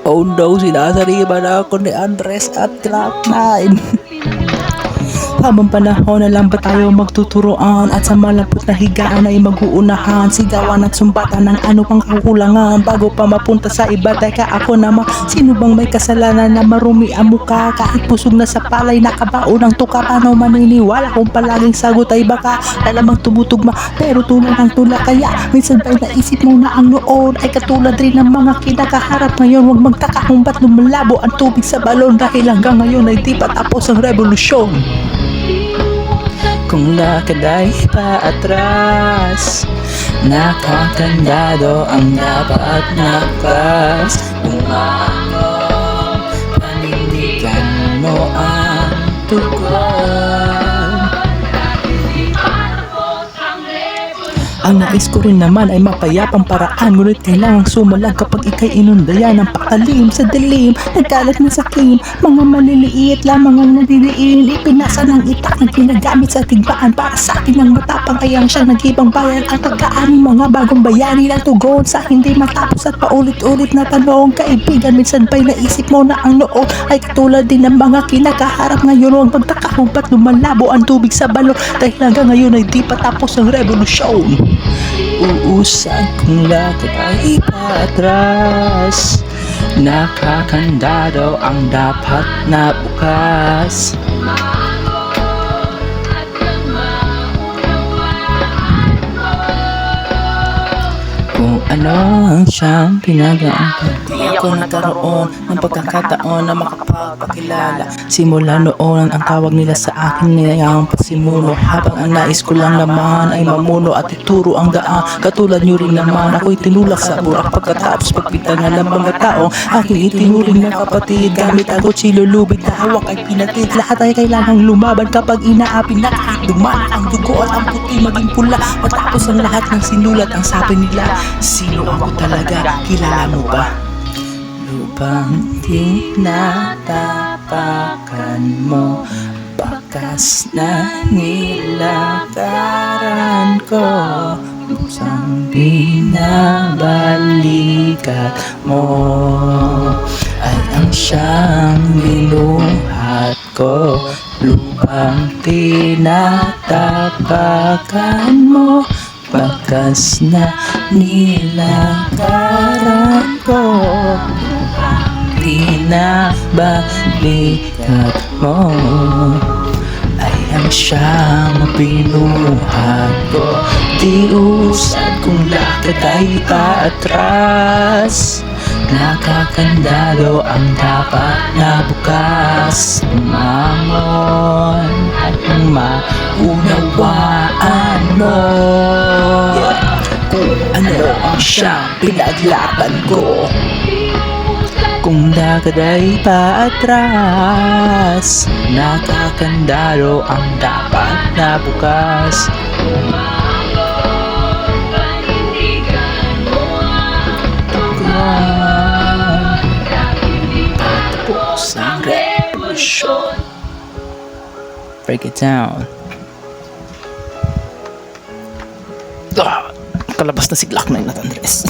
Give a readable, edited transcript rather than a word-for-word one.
Oh no, sinasariban ako ni Andres at Cloud9. Habang panahon na lang ba tayo magtuturoan at sa malapot na higaan ay mag-uunahan, sigawan at sumbatan ng ano pang kakulangan bago pa mapunta sa iba. Teka ako naman, sino bang may kasalanan na marumi ang mukha? Kahit pusog na sa palay nakabao ng tuka, paano maniniwala kung palaging sagot ay baka alamang tumutugma pero tulad ng tula? Kaya minsan ba'y naisip mo na ang noon ay katulad rin ng mga kinakaharap ngayon? Huwag magtaka kung ba't lumalabo ang tubig sa balon dahil hanggang ngayon ay di pa tapos ang revolusyon. Kung lakad ay paatras, nakakandado ang dapat nakas. Umangon, panindigan mo ang tugon. Ang nais ko rin naman ay mapayapang paraan, ngunit kailangang sumalag kapag ikay inundayan ng pakalim sa dilim. Nagkalat na sakim, mga maliliit lamang ang nadiliin. Ipinasa ng itak na ginagamit sa tigbaan para sa akin ng matapang kayang siyang nagibang bayan. Ang pagkaaming mga bagong bayani ng tugon sa hindi matapos at paulit-ulit na tanong. Kaibigan, minsan ba'y naisip mo na ang noon ay katulad din ng mga kinakaharap ngayon? Huwag magtaka kung ba't lumalabo ang tubig sa balon dahil hanggang ngayon ay di pa tapos ang revolusyon. Uusad kung lakad ay patras, nakakandado ang dapat na bukas. Kung ano ang siyang pinag-aampan, di ako nagkaroon ng pagkakataon na makapagpakilala. Simula noon ang tawag nila sa akin niyang pasimuno, habang ang nais ko lang naman ay mamuno at ituro ang daan. Katulad nyo rin naman ako'y tinulak sa burak pagkatapos pagpitangan ng mga taong aking itinuring na kapatid. Gamit ang kutsilyo lubid na hawak ay pinatid. Lahat ay kailangang lumaban kapag inaapin na kahit dumaan ang dugo at ang puti maging pula. Matapos ang lahat ng sinulat, ang sabi nila, sino ako talaga? Kilala mo ba? Lupang tinatapakan mo, bakas na nilakaran ko, busang binabalikat mo ay ang siyang binuhat ko. Lupang tinatapakan mo, bakas na nilakaran ko, pinabalikat mo ay ang siyang binuhat ko. Di usad kung lakad ay paatras, nakakandado ang dapat na bukas. Umangon at maunawaan mo kung ano ang siyang pinaglaban ko. Kung lakad ay paatras, nakakandado ang dapat na bukas. Patapos ang revolusyon. Break it down. Kalabas na si Cloud9 at Andres.